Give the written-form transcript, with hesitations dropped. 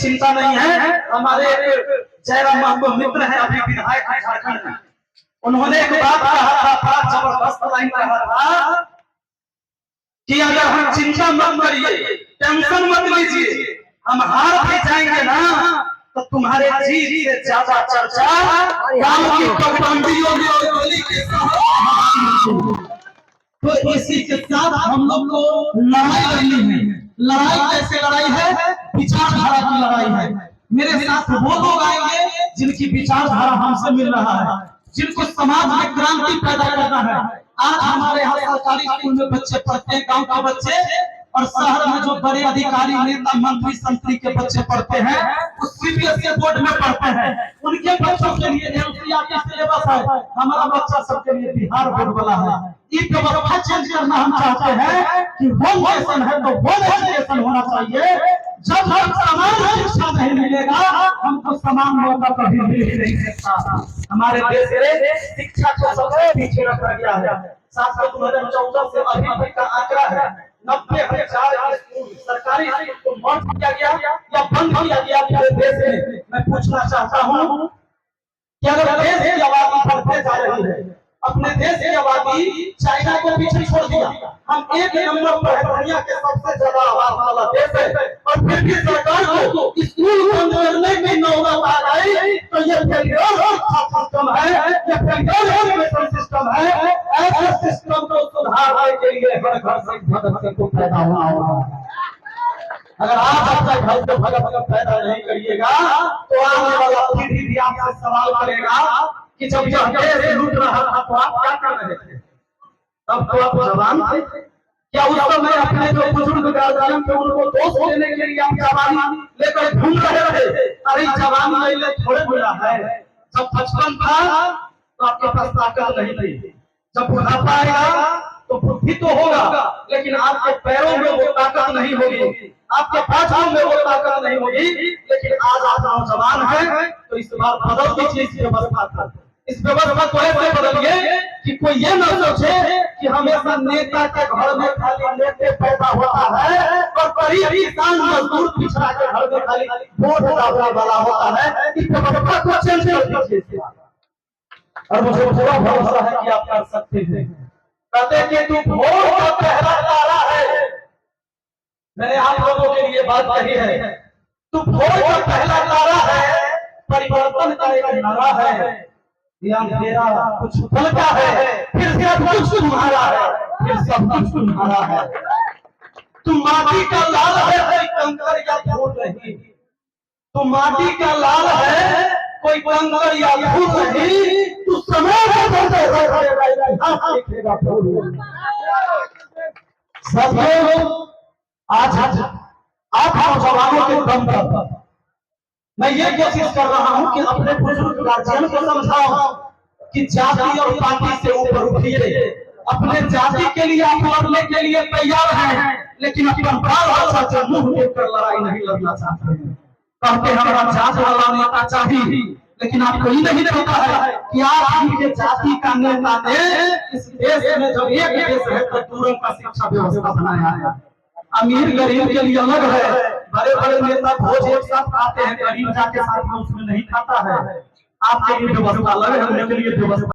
चिंता नहीं है। हमारे जयराम महबूब मित्र है, अभी विधायक है झारखंड में, उन्होंने एक बात कहा था, बड़ा जबरदस्त लाइन कहा था कि अगर हम चिंता मत करिए, टेंशन मत लीजिए, हम हार भी जाएंगे ना तो तुम्हारे जीत से ज्यादा चर्चा गांव की पगडंडी होगी और गोली के साथ। तो इसी के साथ हम लोग को लड़ाई लड़नी है। लड़ाई कैसे लड़ाई है? विचारधारा की लड़ाई है। मेरे साथ वो लोग आएंगे जिनकी विचारधारा हमसे मिल रहा है, जिनको समाज में क्रांति पैदा करना है। आज हमारे यहाँ सरकारी स्कूल में बच्चे पढ़ते हैं, गांव के बच्चे, और शहर में जो बड़े अधिकारी, नेता, मंत्री, संतरी के बच्चे पढ़ते हैं, वो सीबीएसई बोर्ड में पढ़ते हैं। उनके बच्चों के लिए एनसीईआरटी सिलेबस है, हमारा बच्चा सबके लिए बिहार बोर्ड वाला है। ये व्यवस्था चेंज करना हम चाहते हैं कि होम नेशन है तो होम एजुकेशन होना चाहिए। जब हम समान शिक्षा नहीं मिलेगा, हमको समान मौका कभी मिल नहीं सकता। हमारे देश में शिक्षा को सबसे पीछे रखा गया है। 2014 से अभी तक का आंकड़ा है 90,000 स्कूल, सरकारी स्कूल को बंद किया गया या बंद किया गया पूरे देश में। मैं पूछना चाहता हूँ कि अगर देश की आबादी बढ़ते जा रही है, अपने देश की आबादी चाइना को पीछे छोड़ दिया, हम एक नंबर पर है, दुनिया के सबसे ज्यादा आबादी वाला देश है, और फिर भी सरकार को स्कूल बंद करने की नौबत आ गई, तो ये फेडरल शिक्षा सिस्टम है, ये फेडरल एजुकेशन सिस्टम है। ऐसे सिस्टम को सुधारने के लिए हर घर से भगत को पैदा होना होगा। अगर आप अपना घर से भगत पैदा नहीं करिएगा तो आने वाला पीढ़ी भी आपसे सवाल करेगा कि जब यह देश लूट रहा था तो आप क्या कर रहे थे? तब तो आप जवान थे क्या? उस समय अपने जो बुजुर्ग गार्जियन थे उनको दोष देने के लिए आप जवानी लेकर घूम रहे थे? अरे जवान महिला थोड़े मिला है। जब बचपन था तो आपके पास ताकत नहीं थी, जब बुढ़ापा आएगा तो बुद्धि तो होगा, लेकिन आपके पैरों में वो ताकत नहीं होगी, आपके बाजू में वो ताकत नहीं होगी। लेकिन आज आप नौजवान हैं तो इस बार बदल दीजिए इस व्यवस्था को। इस व्यवस्था को ऐसे बदलिए कि कोई ये न सोचे कि हमेशा नेता के घर में खाली नेता पैदा होता है और गरीब किसान मजदूर पिछड़ा के घर में खाली वोट डालने वाला होता है। इस व्यवस्था को चेंज कर दीजिए और मुझे पूरा भरोसा है कि आप कर सकते हैं। कहते कि तू वोट का पहला तारा है। मैंने आप लोगों के लिए बात कही है, तू वोट का पहला तारा है, परिवर्तन का एक नारा है। ध्यान तेरा कुछ हल्का है, फिर सब कुछ तुम्हारा है, फिर सब कुछ तुम्हारा है। तुम माटी का लाल है, कोई कंकर या फूल नहीं। तुम माटी का लाल है, कोई कंकर या फूल नहीं। तू समय आज आप नौजवानों के दम पर मैं ये कोशिश कर रहा हूं कि अपने बुजुर्ग गार्जियन को समझाओ कि जाति और पार्टी से ऊपर उठिए। अपने जाति के लिए आप लड़ने के लिए तैयार हैं, लेकिन अपना बाल बच्चा से मुंह देखकर लड़ाई नहीं लड़ना चाहते हैं। कहते हमारा जात वाला नेता चाहिए, लेकिन आपको ये नहीं पता है कि आपकी जाति का नेता ने इस देश में जो एक देश है कटोरों का शिक्षा व्यवस्था बनाया है। अमीर गरीब के लिए अलग है, बड़े बड़े नेता भोज एक साथ खाते हैं, गरीब जाके साथ में उसमें नहीं खाता है। आपके लिए व्यवस्था अलग है, उनके लिए व्यवस्था